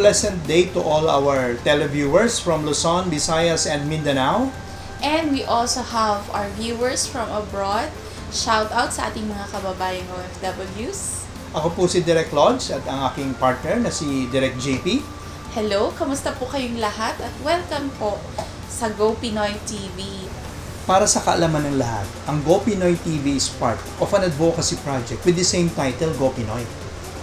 pleasant day to all our televiewers from Luzon, Visayas, and Mindanao. And we also have our viewers from abroad. Shout out sa ating mga kababayang OFWs. Ako po si Direk Lodge at ang aking partner na si Direk JP. Hello, kamusta po kayong lahat at welcome po sa Go Pinoy TV. Para sa kaalaman ng lahat, ang Go Pinoy TV is part of an advocacy project with the same title, Go Pinoy,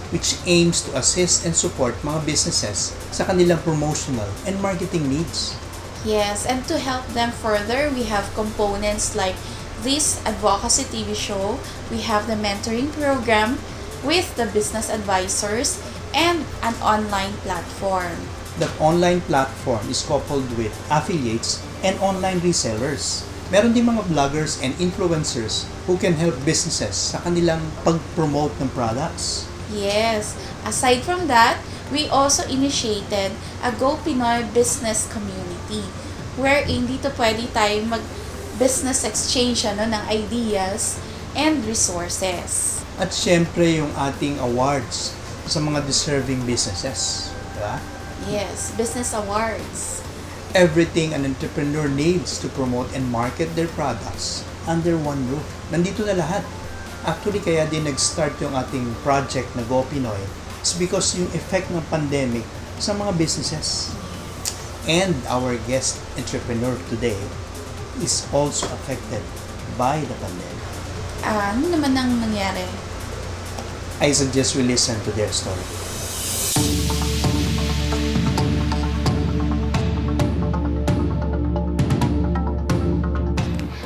which aims to assist and support mga businesses sa kanilang promotional and marketing needs. Yes, and to help them further, we have components like this advocacy TV show, we have the mentoring program with the business advisors, and an online platform. That online platform is coupled with affiliates and online resellers. Meron din mga vloggers and influencers who can help businesses sa kanilang pag-promote ng products. Yes, aside from that, we also initiated a Go Pinoy business community wherein dito pwede tayong mag-business exchange ng ideas and resources. At syempre yung ating awards sa mga deserving businesses. Diba? Yes, business awards. Everything an entrepreneur needs to promote and market their products under one roof. Nandito na lahat. Actually, kaya din nag-start yung ating project na Go Pinoy is because yung effect ng pandemic sa mga businesses. And our guest entrepreneur today is also affected by the pandemic. Ano naman ang nangyari? I suggest we listen to their story.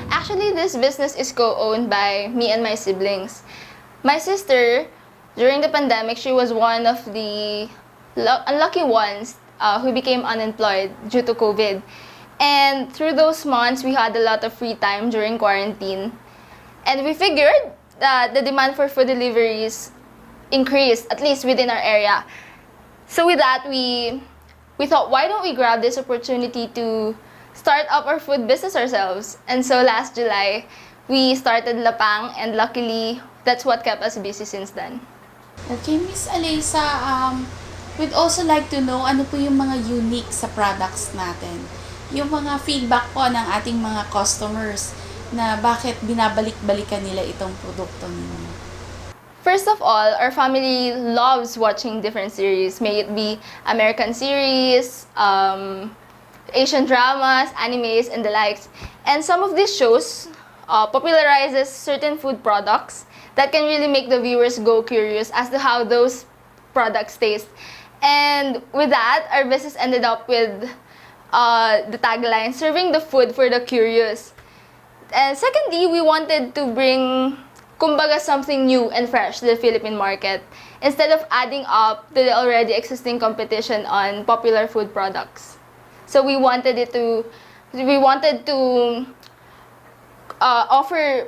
Actually, this business is co-owned by me and my siblings. My sister, during the pandemic, she was one of the unlucky ones who became unemployed due to COVID. And through those months, we had a lot of free time during quarantine. And we figured that the demand for food deliveries increased, at least within our area. So with that, we thought, why don't we grab this opportunity to start up our food business ourselves? And so last July, we started Ppang, and luckily, that's what kept us busy since then. Okay, Miss Aleissa, we'd also like to know ano po yung mga unique sa products natin. Yung mga feedback po ng ating mga customers na bakit binabalik-balikan nila itong produkto ninyo. First of all, our family loves watching different series. May it be American series, Asian dramas, animes, and the likes. And some of these shows popularizes certain food products that can really make the viewers go curious as to how those products taste. And with that, our business ended up with the tagline, serving the food for the curious. And secondly, we wanted to bring, kumbaga, something new and fresh to the Philippine market instead of adding up to the already existing competition on popular food products. So we wanted to offer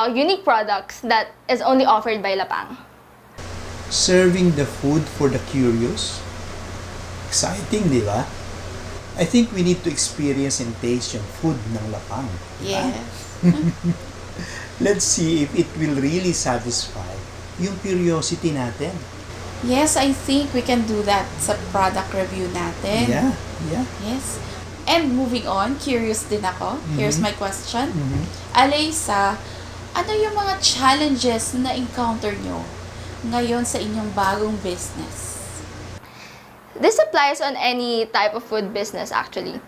unique products that is only offered by Ppang. Serving the food for the curious. Exciting, di ba? I think we need to experience and taste yung food ng Ppang. Yes. Let's see if it will really satisfy yung curiosity natin. Yes, I think we can do that sa product review natin. Yeah. Yes. And moving on, curious din ako. Here's my question. Aleissa, ano yung mga challenges na encounter nyo ngayon sa inyong bagong business? This applies on any type of food business, actually.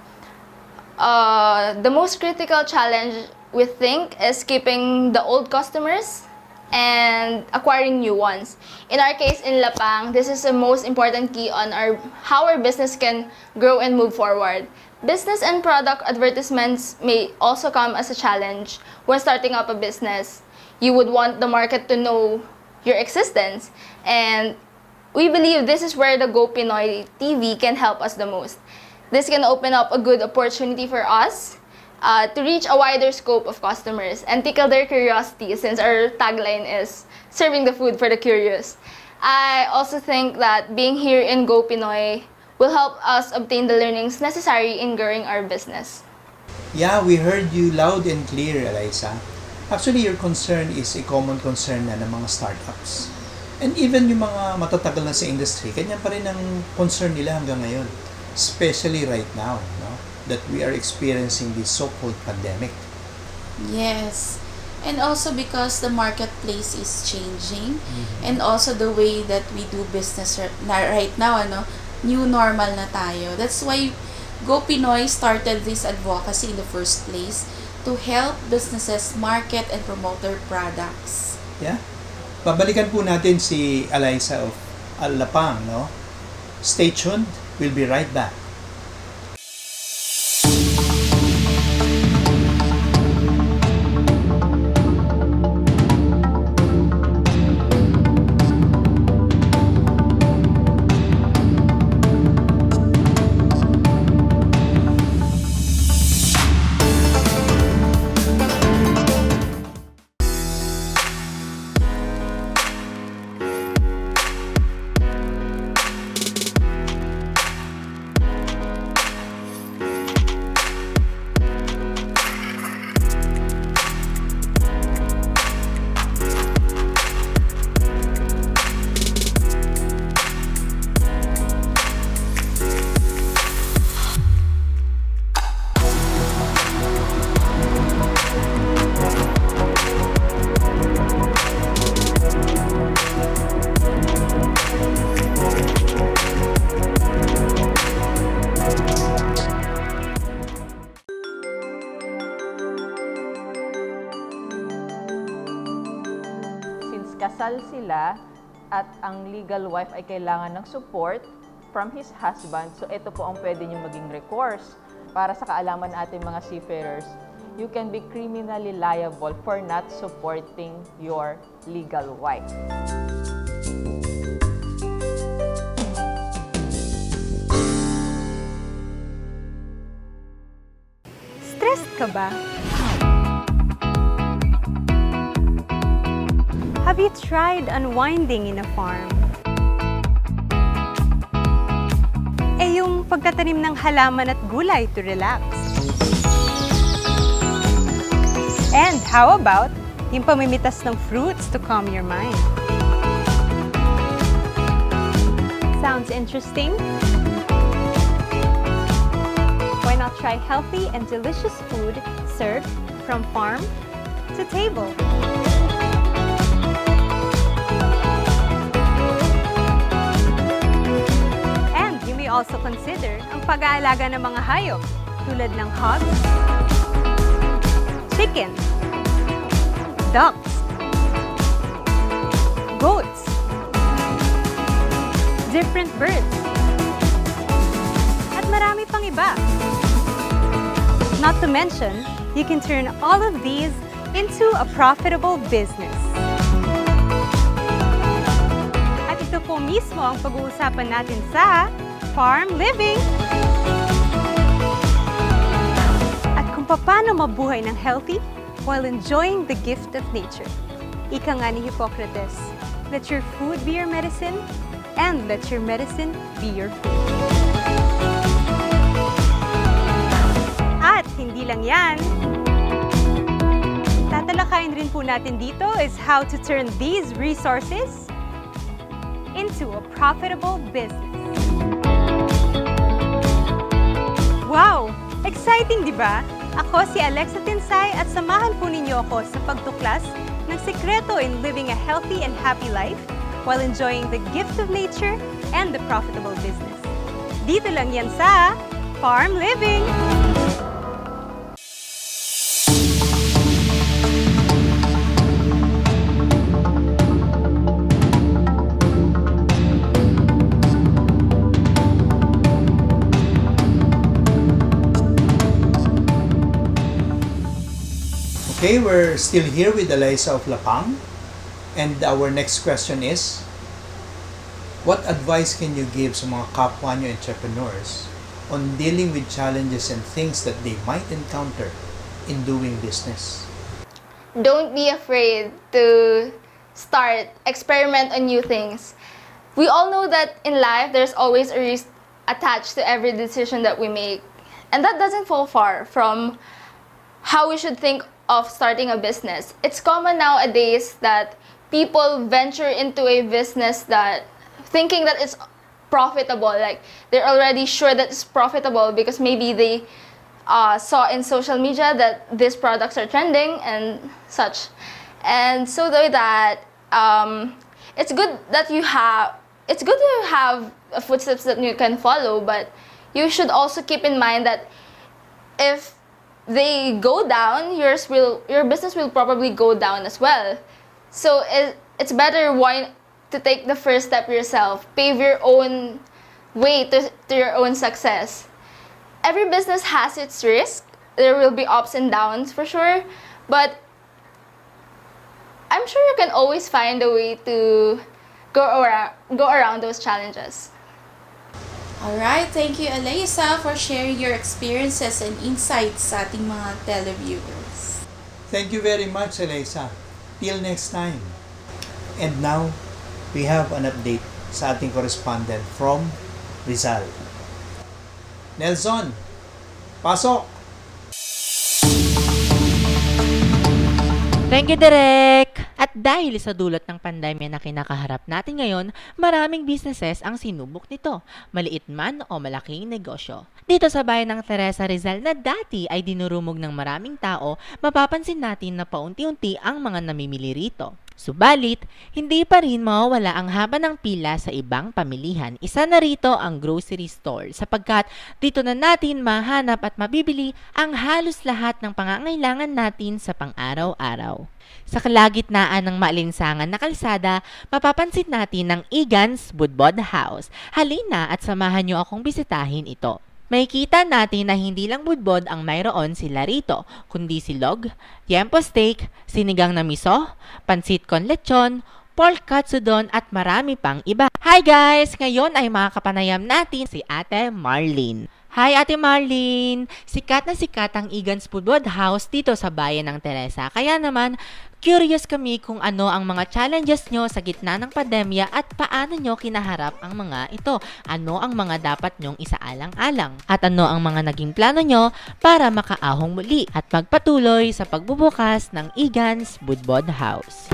The most critical challenge we think is keeping the old customers and acquiring new ones. In our case, in Ppang, this is the most important key on how our business can grow and move forward. Business and product advertisements may also come as a challenge when starting up a business. You would want the market to know your existence, and we believe this is where the Go Pinoy TV can help us the most. This can open up a good opportunity for us to reach a wider scope of customers and tickle their curiosity, since our tagline is serving the food for the curious. I also think that being here in Go Pinoy will help us obtain the learnings necessary in growing our business. Yeah, we heard you loud and clear, Aleissa. Actually, your concern is a common concern na ng mga startups. And even yung mga matatagal na sa industry, ganyan pa rin ang concern nila hanggang ngayon. Especially right now, no? That we are experiencing this so-called pandemic. Yes. And also because the marketplace is changing, and also the way that we do business right now, new normal na tayo. That's why Go Pinoy started this advocacy in the first place to help businesses market and promote their products. Yeah? Babalikan po natin si Aleissa of Ppang, no? Stay tuned. We'll be right back. kasal sila at ang legal wife ay kailangan ng support from his husband. So ito po ang pwede nyo maging recourse para sa kaalaman natin mga seafarers. You can be criminally liable for not supporting your legal wife. Stressed ka ba? Have you tried unwinding in a farm? Eh yung pagtatanim ng halaman at gulay to relax. And how about yung pamimitas ng fruits to calm your mind? Sounds interesting? Why not try healthy and delicious food served from farm to table? And you may also consider ang pag-aalaga ng mga hayop tulad ng hogs, chicken, ducks, goats, different birds, at marami pang iba. Not to mention, you can turn all of these into a profitable business. At ito po mismo ang pag-uusapan natin sa Farm Living. At kung paano mabuhay ng healthy while enjoying the gift of nature. Ika nga ni Hippocrates, let your food be your medicine and let your medicine be your food. At hindi lang yan, tatalakayin rin po natin dito is how to turn these resources into a profitable business. Wow! Exciting, di ba? Ako si Aleissa at samahan po ninyo ako sa pagtuklas ng sekreto in living a healthy and happy life while enjoying the gift of nature and the profitable business. Dito lang yan sa Farm Living! Okay, we're still here with Aleissa of Ppang, and our next question is, what advice can you give sa mga kapwa nyo entrepreneurs on dealing with challenges and things that they might encounter in doing business? Don't be afraid to experiment on new things. We all know that in life, there's always a risk attached to every decision that we make. And that doesn't fall far from how we should think of starting a business. It's common nowadays that people venture into a business that thinking that it's profitable. Like they're already sure that it's profitable because maybe they saw in social media that these products are trending and such. And so that it's good to have footsteps that you can follow, but you should also keep in mind that if they go down, your business will probably go down as well. So it's better to take the first step yourself, pave your own way to your own success. Every business has its risk. There will be ups and downs for sure, but I'm sure you can always find a way to go around those challenges. Alright, thank you Aleissa for sharing your experiences and insights sa ating mga televiewers. Thank you very much, Aleissa. Till next time. And now, we have an update sa ating correspondent from Rizal. Nelson, pasok! Thank you, Direk! At dahil sa dulot ng pandemya na kinakaharap natin ngayon, maraming businesses ang sinubok nito, maliit man o malaking negosyo. Dito sa bayan ng Teresa Rizal na dati ay dinurumog ng maraming tao, mapapansin natin na paunti-unti ang mga namimili rito. Subalit, hindi pa rin mawawala ang haba ng pila sa ibang pamilihan. Isa na rito ang grocery store sapagkat dito na natin mahanap at mabibili ang halos lahat ng pangangailangan natin sa pang-araw-araw. Sa kalagitnaan ng maalinsangan na kalsada, mapapansin natin ang Igan's Budbod House. Halina at samahan niyo akong bisitahin ito. Makikita natin na hindi lang budbod ang mayroon sila rito, kundi silog, tiempo steak, sinigang na miso, pansit con lechon, pork katsudon at marami pang iba. Hi guys! Ngayon ay makakapanayam natin si Ate Marlene. Hi Ate Marlene! Sikat na sikat ang Igan's Budbod House dito sa bayan ng Teresa. Kaya naman, curious kami kung ano ang mga challenges nyo sa gitna ng pandemya at paano nyo kinaharap ang mga ito. Ano ang mga dapat nyong isaalang-alang? At ano ang mga naging plano nyo para makaahong muli at magpatuloy sa pagbubukas ng Igan's Budbod House?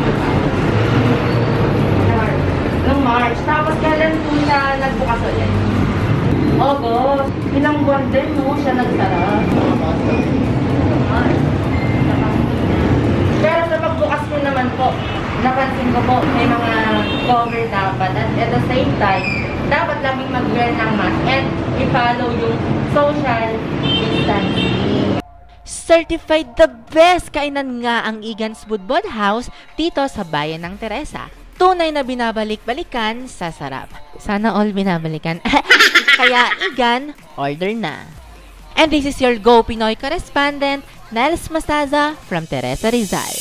Noong March. Tapos kailan po siya nagbukas ulit? August. Ilang buwan din mo siya nagsara. Pero sa pagbukas ko naman po, napansin ko po may mga cover dapat. At at the same time, dapat laging mag-wear ng mask and i-follow yung social distancing. Certified the best kainan nga ang Igan's Budbod House dito sa bayan ng Teresa. Tunay na binabalik-balikan sa sarap. Sana all binabalikan. Kaya Igan, order na. And this is your Go Pinoy correspondent, Nels Mastaza from Teresa Rizal.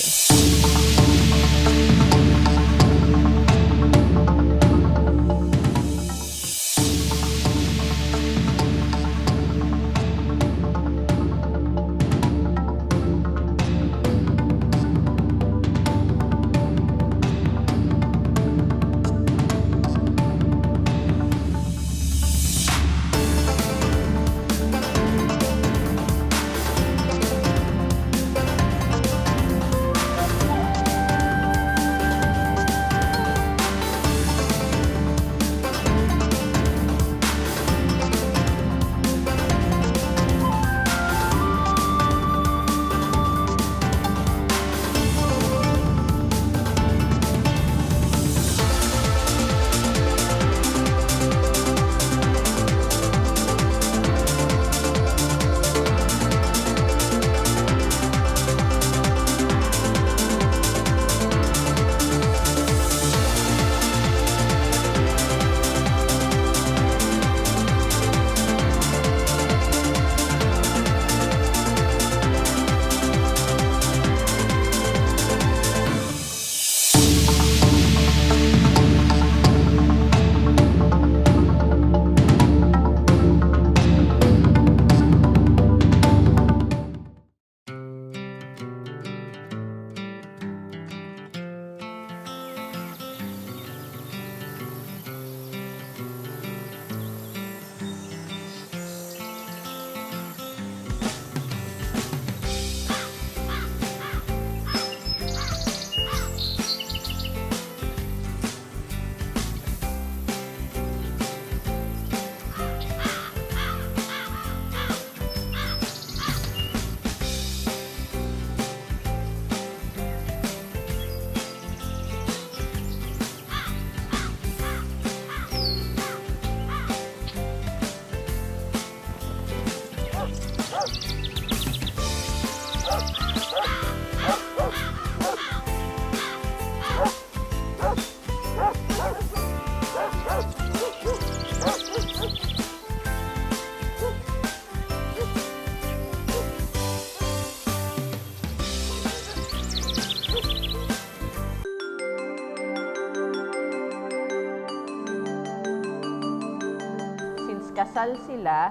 kasal sila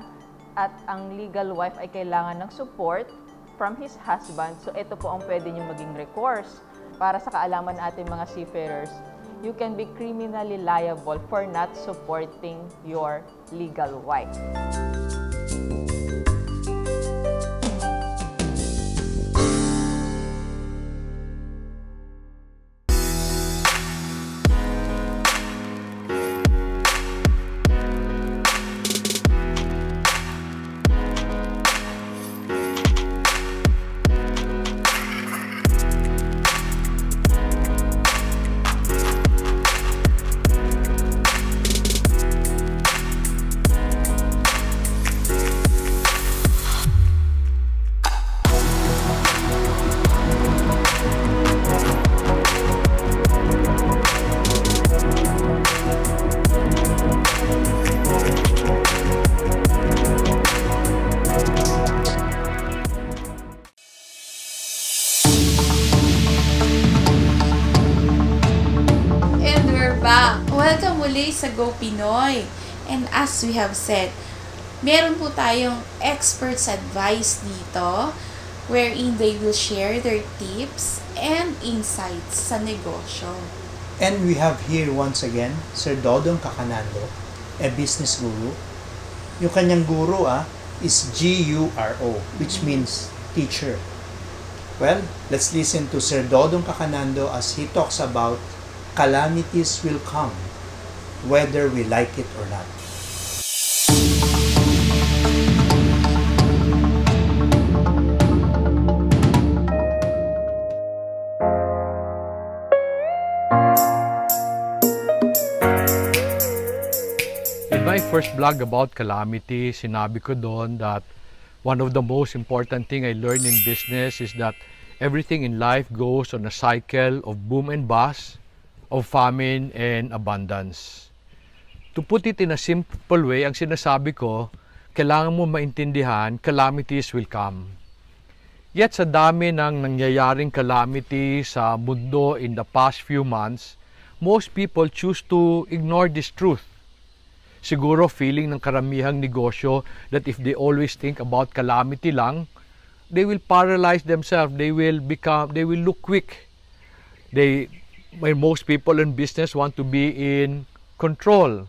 at ang legal wife ay kailangan ng support from his husband. So ito po ang pwede nyo maging recourse. Para sa kaalaman natin mga seafarers, you can be criminally liable for not supporting your legal wife. Welcome muli sa Go Pinoy. And as we have said, meron po tayong experts advice dito wherein they will share their tips and insights sa negosyo. And we have here once again, Sir Dodong Cacanando, a business guru. Yung kanyang guru is G-U-R-O, which means teacher. Well, let's listen to Sir Dodong Cacanando as he talks about calamities will come, whether we like it or not. In my first blog about calamity, sinabi ko doon that one of the most important thing I learned in business is that everything in life goes on a cycle of boom and bust, of famine and abundance. To put it in a simple way, ang sinasabi ko, kailangan mo maintindihan, calamities will come. Yet sa dami ng nangyayaring calamity sa mundo in the past few months, most people choose to ignore this truth. Siguro feeling ng karamihang negosyo that if they always think about calamity lang, they will paralyze themselves, they will look weak. Most people in business want to be in control.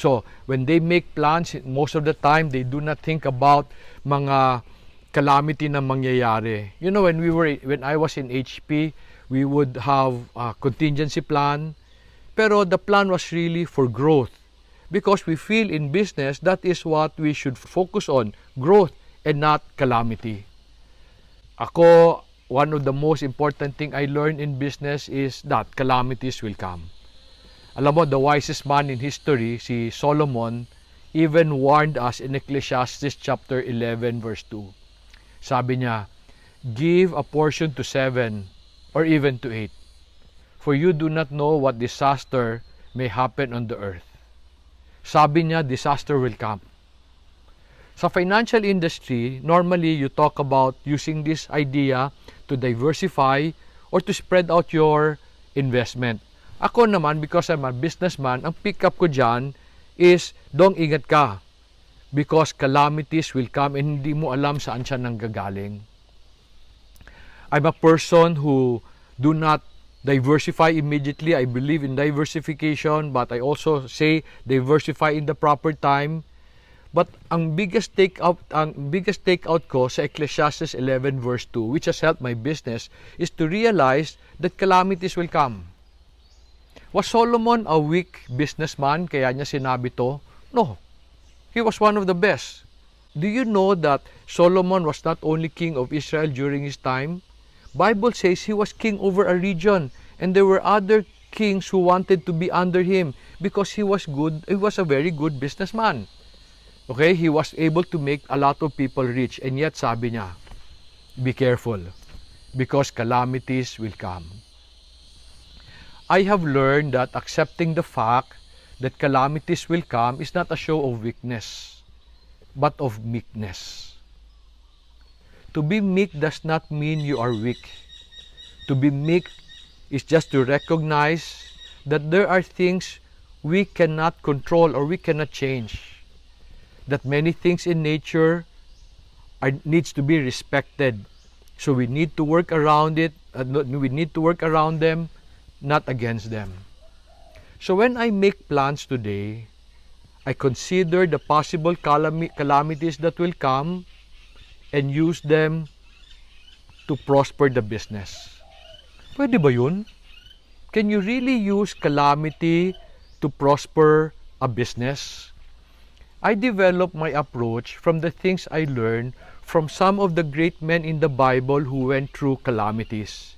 So, when they make plans, most of the time, they do not think about mga calamity na mangyayari. You know, when I was in HP, we would have a contingency plan, pero the plan was really for growth. Because we feel in business, that is what we should focus on, growth and not calamity. Ako, one of the most important thing I learned in business is that calamities will come. Alam mo, the wisest man in history, si Solomon, even warned us in Ecclesiastes chapter 11 verse 2. Sabi niya, give a portion to 7 or even to 8, for you do not know what disaster may happen on the earth. Sabi niya, disaster will come. Sa financial industry, normally you talk about using this idea to diversify or to spread out your investment. Ako naman, because I'm a businessman, ang pick up ko dyan is, dong ingat ka. Because calamities will come and hindi mo alam saan siya nanggagaling. I'm a person who do not diversify immediately. I believe in diversification, but I also say diversify in the proper time. But ang biggest takeout ko sa Ecclesiastes 11 verse 2, which has helped my business, is to realize that calamities will come. Was Solomon a weak businessman kaya niya sinabi to? No. He was one of the best. Do you know that Solomon was not only king of Israel during his time? Bible says he was king over a region, and there were other kings who wanted to be under him because he was good. He was a very good businessman. Okay, he was able to make a lot of people rich, and yet sabi niya, be careful because calamities will come. I have learned that accepting the fact that calamities will come is not a show of weakness, but of meekness. To be meek does not mean you are weak. To be meek is just to recognize that there are things we cannot control or we cannot change. that many things in nature needs to be respected. So we need to work around it. We need to work around them, not against them. So when I make plans today, I consider the possible calamities that will come and use them to prosper the business. Pwede ba yun? Can you really use calamity to prosper a business? I developed my approach from the things I learned from some of the great men in the Bible who went through calamities.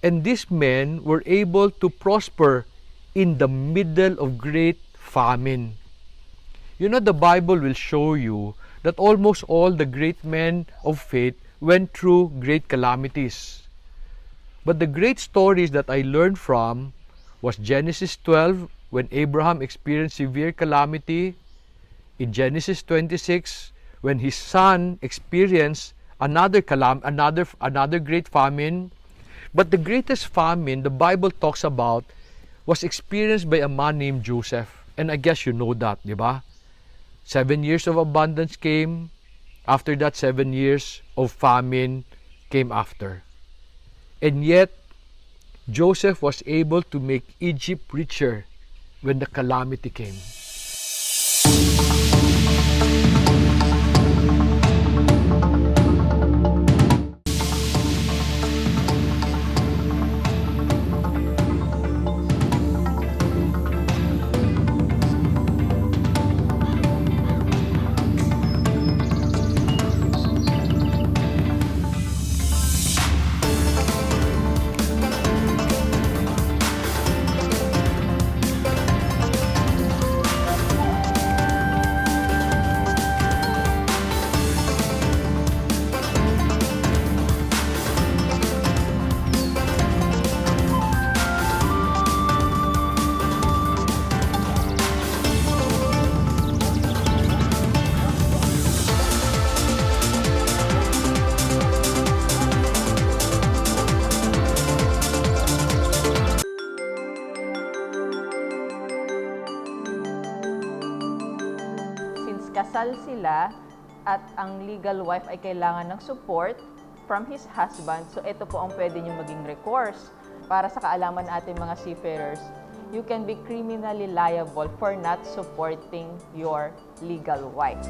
And these men were able to prosper in the middle of great famine. You know, the Bible will show you that almost all the great men of faith went through great calamities. But the great stories that I learned from was Genesis 12, when Abraham experienced severe calamity, in Genesis 26, when his son experienced another great famine. But the greatest famine the Bible talks about was experienced by a man named Joseph. And I guess you know that, di ba? 7 years of abundance came. After that, 7 years of famine came after. And yet, Joseph was able to make Egypt richer when the calamity came. kasal sila at ang legal wife ay kailangan ng support from his husband, so ito po ang pwede nyo maging recourse. Para sa kaalaman natin mga seafarers, you can be criminally liable for not supporting your legal wife.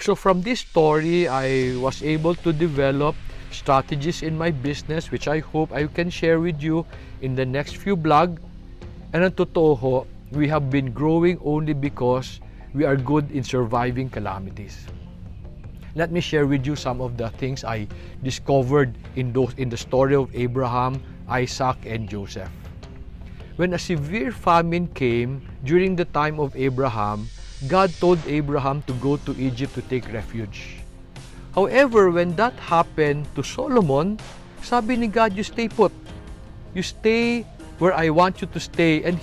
So from this story, I was able to develop strategies in my business which I hope I can share with you in the next few vlog. And ang totoo ho, we have been growing only because we are good in surviving calamities. Let me share with you some of the things I discovered in the story of Abraham, Isaac, and Joseph. When a severe famine came during the time of Abraham, God told Abraham to go to Egypt to take refuge. However, when that happened to Solomon, sabi ni God, you stay put. You stay where I want you to stay. And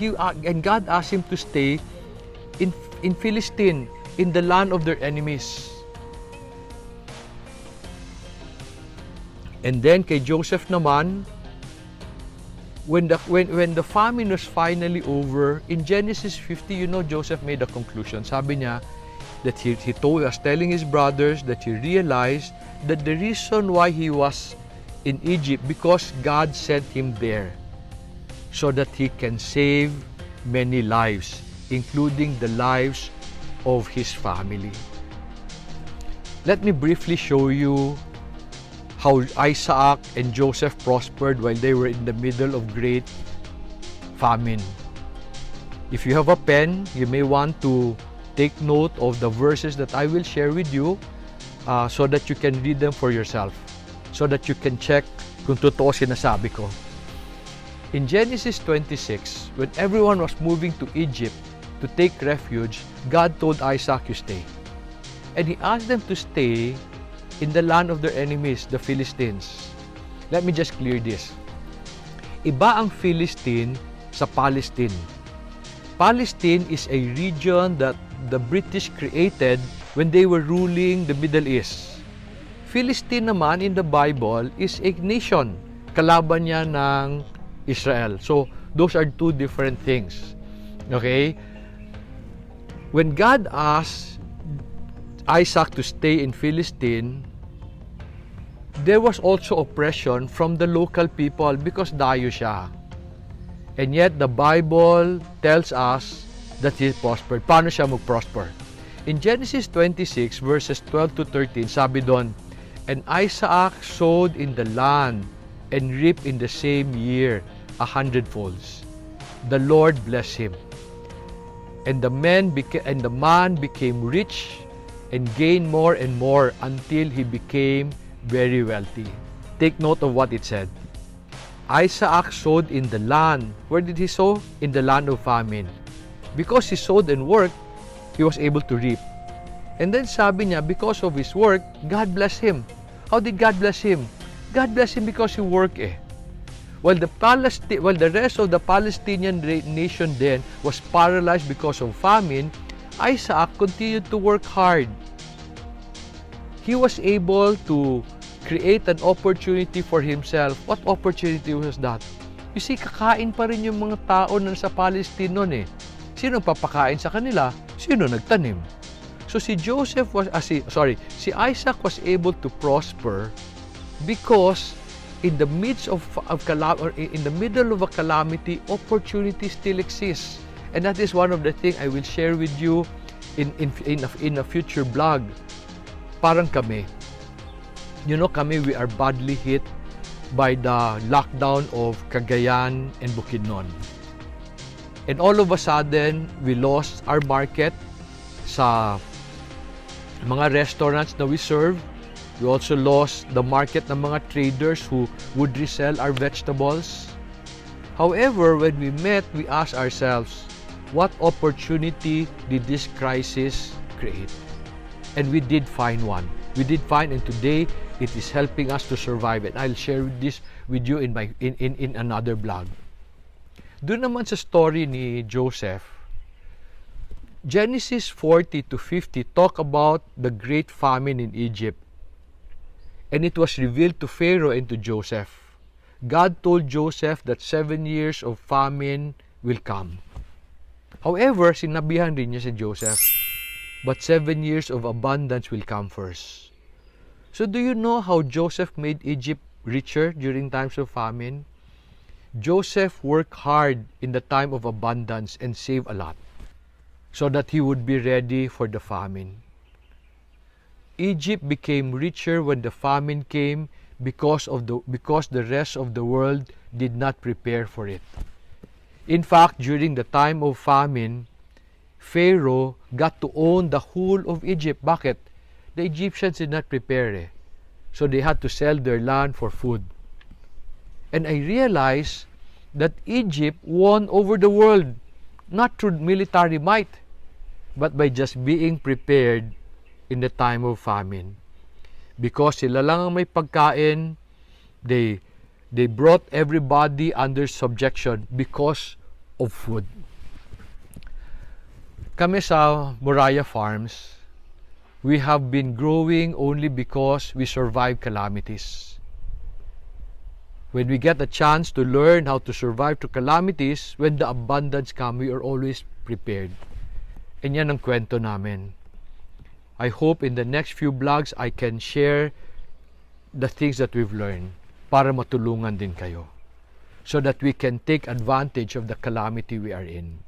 God asked him to stay in Philistine, in the land of their enemies. And then kay Joseph naman, when the famine was finally over, in Genesis 50, you know, Joseph made a conclusion. Sabi niya that he told us, telling his brothers that he realized that the reason why he was in Egypt, because God sent him there so that he can save many lives, including the lives of his family. Let me briefly show you how Isaac and Joseph prospered while they were in the middle of great famine. If you have a pen, you may want to take note of the verses that I will share with you so that you can read them for yourself, so that you can check kung totoo sinasabi ko. In Genesis 26, when everyone was moving to Egypt to take refuge, God told Isaac, you stay. And he asked them to stay in the land of their enemies, the Philistines. Let me just clear this. Iba ang Philistine sa Palestine. Palestine is a region that the British created when they were ruling the Middle East. Philistine naman in the Bible is a nation. Kalaban niya ng Israel. So, those are two different things. Okay? When God asked Isaac to stay in Philistine, there was also oppression from the local people because dayo siya. And yet, the Bible tells us that he prospered. Paano siya mag-prosper? In Genesis 26, verses 12 to 13, sabi doon, and Isaac sowed in the land and reaped in the same year 100-folds. The Lord blessed him. And the man became rich and gained more and more until he became very wealthy. Take note of what it said. Isaac sowed in the land. Where did he sow? In the land of famine. Because he sowed and worked, he was able to reap. And then sabi niya, because of his work, God blessed him. How did God bless him? God blessed him because he worked While the rest of the Palestinian nation then was paralyzed because of famine, Isaac continued to work hard. He was able to create an opportunity for himself. What opportunity was that? You see, kakain pa rin yung mga tao na sa Palestine noon eh. Sino papakain sa kanila? Sino nagtanim? So si Isaac was able to prosper because in the midst of in the middle of a calamity, opportunity still exists. And that is one of the things I will share with you in a future vlog. Parang kami. You know, we are badly hit by the lockdown of Cagayan and Bukidnon. And all of a sudden, we lost our market sa mga restaurants na we serve. We also lost the market ng mga traders who would resell our vegetables. However, when we met, we asked ourselves, what opportunity did this crisis create? And we did find one. We did find, and today it is helping us to survive. And I'll share this with you in another vlog. Doon naman sa story ni Joseph, Genesis 40 to 50 talk about the great famine in Egypt. And it was revealed to Pharaoh and to Joseph. God told Joseph that 7 years of famine will come. However, sinabihan rin niya si Joseph, but 7 years of abundance will come first. So do you know how Joseph made Egypt richer during times of famine? Joseph worked hard in the time of abundance and saved a lot so that he would be ready for the famine. Egypt became richer when the famine came because the rest of the world did not prepare for it. In fact, during the time of famine, Pharaoh got to own the whole of Egypt. Bakit? The Egyptians did not prepare so they had to sell their land for food. And I realized that Egypt won over the world, not through military might, but by just being prepared in the time of famine. Because sila lang ang may pagkain, they brought everybody under subjection because of food. Kami sa Moriah Farms, we have been growing only because we survived calamities. When we get a chance to learn how to survive to calamities, when the abundance come, we are always prepared. And yan ang kwento namin. I hope in the next few vlogs, I can share the things that we've learned para matulungan din kayo, so that we can take advantage of the calamity we are in.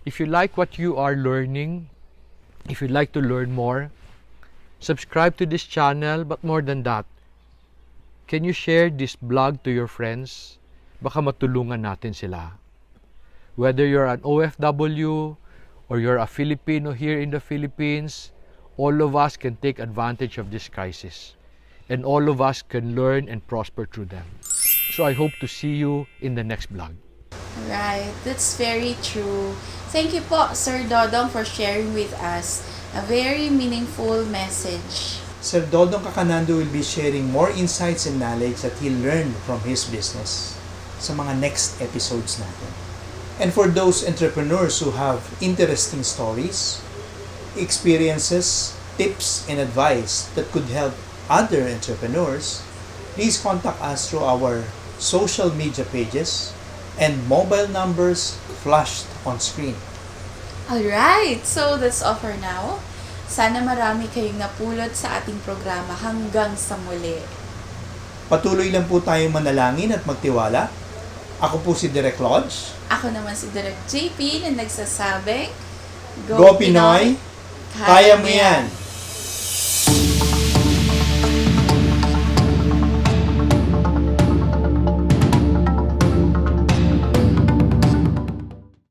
If you like what you are learning, if you'd like to learn more, subscribe to this channel, but more than that, can you share this blog to your friends? Baka matulungan natin sila. Whether you're an OFW or you're a Filipino here in the Philippines, all of us can take advantage of this crisis. And all of us can learn and prosper through them. So I hope to see you in the next vlog. Right, that's very true. Thank you po, Sir Dodong, for sharing with us a very meaningful message. Sir Dodong Cacanando will be sharing more insights and knowledge that he learned from his business sa mga next episodes natin. And for those entrepreneurs who have interesting stories, experiences, tips, and advice that could help other entrepreneurs, please contact us through our social media pages and mobile numbers flashed on screen. Alright, so that's all for now. Sana marami kayong napulot sa ating programa hanggang sa muli. Patuloy lang po tayong manalangin at magtiwala. Ako po si Direk Lodge. Ako naman si Direk JP na nagsasabing, Go Pinoy! Kaya mo yan!